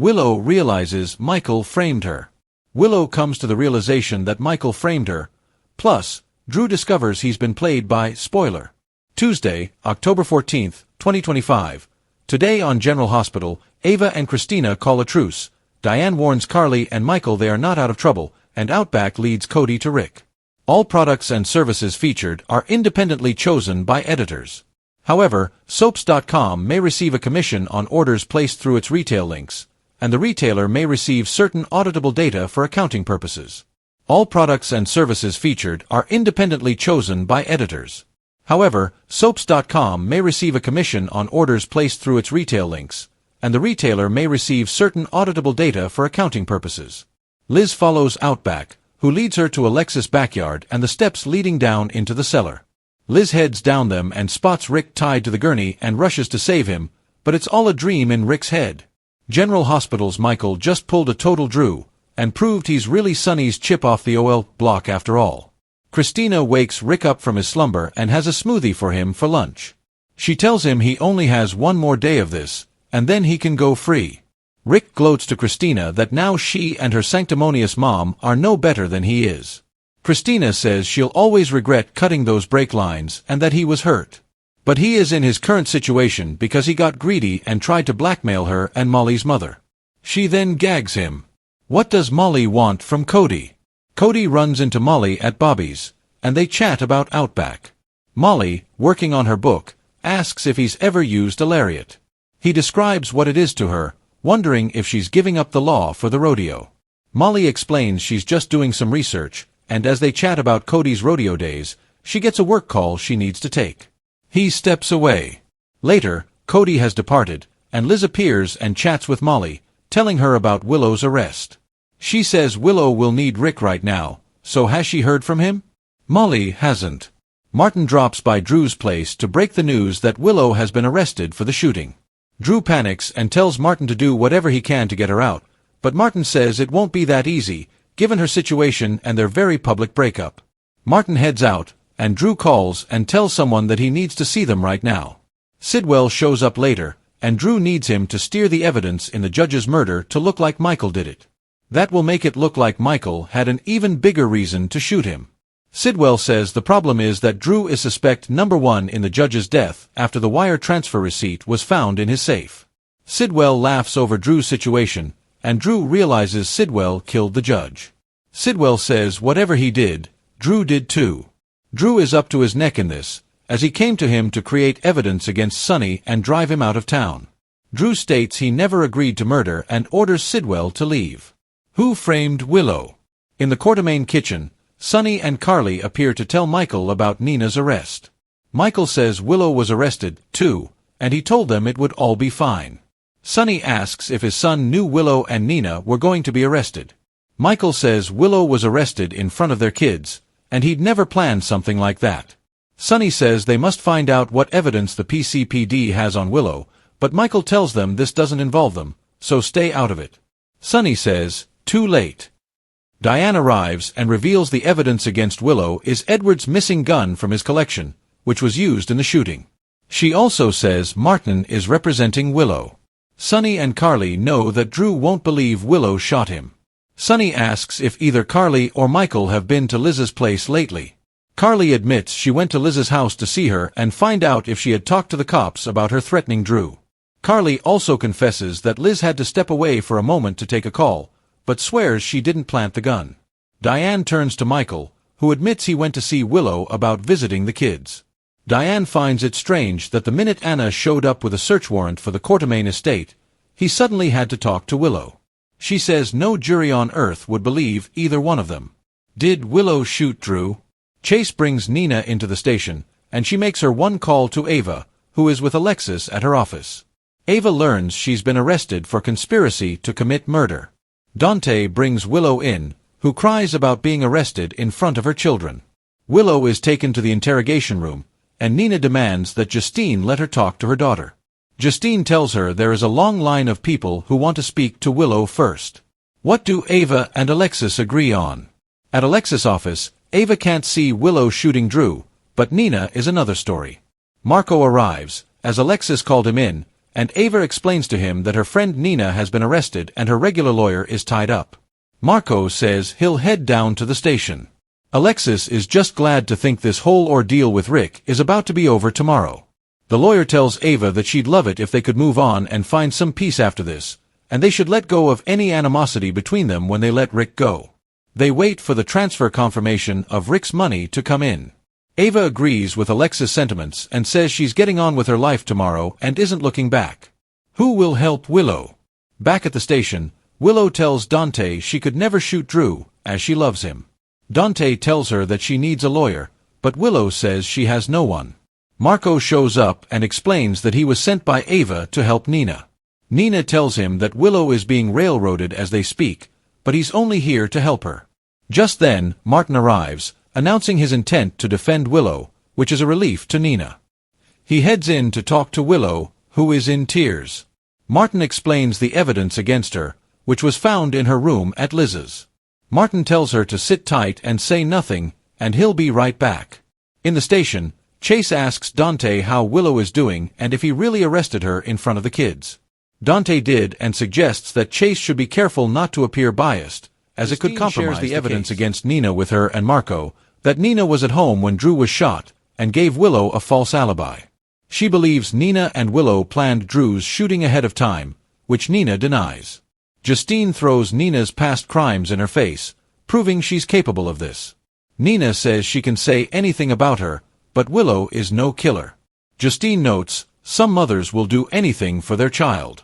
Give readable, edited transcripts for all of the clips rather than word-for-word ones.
Willow realizes Michael framed her. Willow comes to the realization that Michael framed her. Plus, Drew discovers he's been played by, spoiler. Tuesday, October 14, 2025. Today on General Hospital, Ava and Christina call a truce. Diane warns Carly and Michael they are not out of trouble, and Outback leads Cody to Rick. All products and services featured are independently chosen by editors. However, Soaps.com may receive a commission on orders placed through its retail links, and the retailer may receive certain auditable data for accounting purposes. All products and services featured are independently chosen by editors. However, Soaps.com may receive a commission on orders placed through its retail links, and the retailer may receive certain auditable data for accounting purposes. Liz follows Outback, who leads her to Alexis' backyard and the steps leading down into the cellar. Liz heads down them and spots Rick tied to the gurney and rushes to save him, but it's all a dream in Rick's head. General Hospital's Michael just pulled a total Drew, and proved he's really Sonny's chip off the OL block after all. Christina wakes Rick up from his slumber and has a smoothie for him for lunch. She tells him he only has one more day of this, and then he can go free. Rick gloats to Christina that now she and her sanctimonious mom are no better than he is. Christina says she'll always regret cutting those brake lines and that he was hurt. But he is in his current situation because he got greedy and tried to blackmail her and Molly's mother. She then gags him. What does Molly want from Cody? Cody runs into Molly at Bobby's, and they chat about Outback. Molly, working on her book, asks if he's ever used a lariat. He describes what it is to her, wondering if she's giving up the law for the rodeo. Molly explains she's just doing some research, and as they chat about Cody's rodeo days, she gets a work call she needs to take. He steps away. Later, Cody has departed, and Liz appears and chats with Molly, telling her about Willow's arrest. She says Willow will need Rick right now, so has she heard from him? Molly hasn't. Martin drops by Drew's place to break the news that Willow has been arrested for the shooting. Drew panics and tells Martin to do whatever he can to get her out, but Martin says it won't be that easy, given her situation and their very public breakup. Martin heads out, and Drew calls and tells someone that he needs to see them right now. Sidwell shows up later, and Drew needs him to steer the evidence in the judge's murder to look like Michael did it. That will make it look like Michael had an even bigger reason to shoot him. Sidwell says the problem is that Drew is suspect number one in the judge's death after the wire transfer receipt was found in his safe. Sidwell laughs over Drew's situation, and Drew realizes Sidwell killed the judge. Sidwell says whatever he did, Drew did too. Drew is up to his neck in this, as he came to him to create evidence against Sonny and drive him out of town. Drew states he never agreed to murder and orders Sidwell to leave. Who framed Willow? In the Quartermaine kitchen, Sonny and Carly appear to tell Michael about Nina's arrest. Michael says Willow was arrested, too, and he told them it would all be fine. Sonny asks if his son knew Willow and Nina were going to be arrested. Michael says Willow was arrested in front of their kids, and he'd never planned something like that. Sonny says they must find out what evidence the PCPD has on Willow, but Michael tells them this doesn't involve them, so stay out of it. Sonny says, too late. Diane arrives and reveals the evidence against Willow is Edward's missing gun from his collection, which was used in the shooting. She also says Martin is representing Willow. Sonny and Carly know that Drew won't believe Willow shot him. Sonny asks if either Carly or Michael have been to Liz's place lately. Carly admits she went to Liz's house to see her and find out if she had talked to the cops about her threatening Drew. Carly also confesses that Liz had to step away for a moment to take a call, but swears she didn't plant the gun. Diane turns to Michael, who admits he went to see Willow about visiting the kids. Diane finds it strange that the minute Anna showed up with a search warrant for the Quartermaine estate, he suddenly had to talk to Willow. She says no jury on earth would believe either one of them. Did Willow shoot Drew? Chase brings Nina into the station, and she makes her one call to Ava, who is with Alexis at her office. Ava learns she's been arrested for conspiracy to commit murder. Dante brings Willow in, who cries about being arrested in front of her children. Willow is taken to the interrogation room, and Nina demands that Justine let her talk to her daughter. Justine tells her there is a long line of people who want to speak to Willow first. What do Ava and Alexis agree on? At Alexis' office, Ava can't see Willow shooting Drew, but Nina is another story. Marco arrives, as Alexis called him in, and Ava explains to him that her friend Nina has been arrested and her regular lawyer is tied up. Marco says he'll head down to the station. Alexis is just glad to think this whole ordeal with Rick is about to be over tomorrow. The lawyer tells Ava that she'd love it if they could move on and find some peace after this, and they should let go of any animosity between them when they let Rick go. They wait for the transfer confirmation of Rick's money to come in. Ava agrees with Alexis' sentiments and says she's getting on with her life tomorrow and isn't looking back. Who will help Willow? Back at the station, Willow tells Dante she could never shoot Drew, as she loves him. Dante tells her that she needs a lawyer, but Willow says she has no one. Marco shows up and explains that he was sent by Ava to help Nina. Nina tells him that Willow is being railroaded as they speak, but he's only here to help her. Just then, Martin arrives, announcing his intent to defend Willow, which is a relief to Nina. He heads in to talk to Willow, who is in tears. Martin explains the evidence against her, which was found in her room at Liz's. Martin tells her to sit tight and say nothing, and he'll be right back. In the station, Chase asks Dante how Willow is doing and if he really arrested her in front of the kids. Dante did and suggests that Chase should be careful not to appear biased, as it could compromise the evidence against Nina with her and Marco, that Nina was at home when Drew was shot, and gave Willow a false alibi. She believes Nina and Willow planned Drew's shooting ahead of time, which Nina denies. Justine throws Nina's past crimes in her face, proving she's capable of this. Nina says she can say anything about her, but Willow is no killer. Justine notes, some mothers will do anything for their child.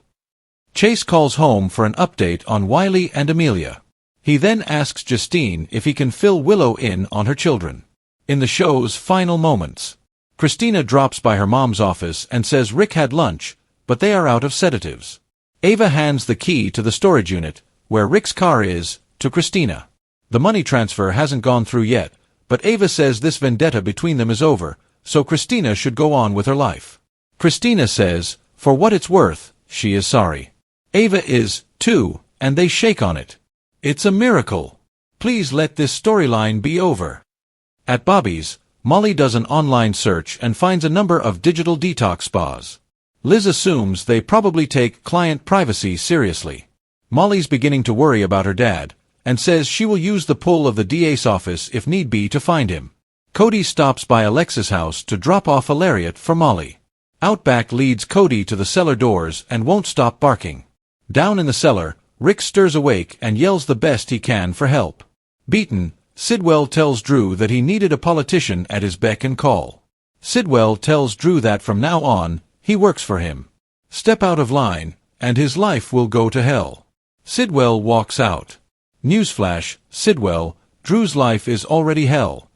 Chase calls home for an update on Wiley and Amelia. He then asks Justine if he can fill Willow in on her children. In the show's final moments, Christina drops by her mom's office and says Rick had lunch, but they are out of sedatives. Ava hands the key to the storage unit, where Rick's car is, to Christina. The money transfer hasn't gone through yet, but Ava says this vendetta between them is over, so Christina should go on with her life. Christina says, for what it's worth, she is sorry. Ava is, too, and they shake on it. It's a miracle. Please let this storyline be over. At Bobby's, Molly does an online search and finds a number of digital detox spas. Liz assumes they probably take client privacy seriously. Molly's beginning to worry about her dad, and says she will use the pull of the DA's office if need be to find him. Cody stops by Alexis' house to drop off a lariat for Molly. Outback leads Cody to the cellar doors and won't stop barking. Down in the cellar, Rick stirs awake and yells the best he can for help. Beaten, Sidwell tells Drew that he needed a politician at his beck and call. Sidwell tells Drew that from now on, he works for him. Step out of line, and his life will go to hell. Sidwell walks out. Newsflash, Sidwell, Drew's life is already hell.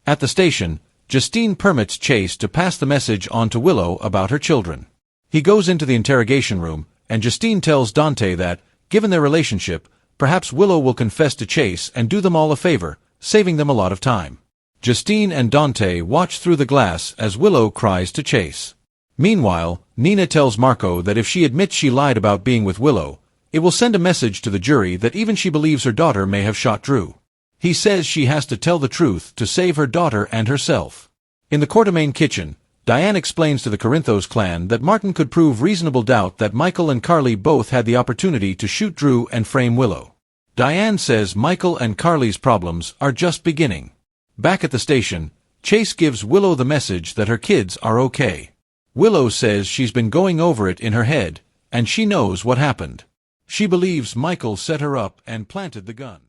At the station, Justine permits Chase to pass the message on to Willow about her children. He goes into the interrogation room, and Justine tells Dante that, given their relationship, perhaps Willow will confess to Chase and do them all a favor, saving them a lot of time. Justine and Dante watch through the glass as Willow cries to Chase. Meanwhile, Nina tells Marco that if she admits she lied about being with Willow, it will send a message to the jury that even she believes her daughter may have shot Drew. He says she has to tell the truth to save her daughter and herself. In the Quartermaine kitchen, Diane explains to the Corinthos clan that Martin could prove reasonable doubt that Michael and Carly both had the opportunity to shoot Drew and frame Willow. Diane says Michael and Carly's problems are just beginning. Back at the station, Chase gives Willow the message that her kids are okay. Willow says she's been going over it in her head, and she knows what happened. She believes Michael set her up and planted the gun.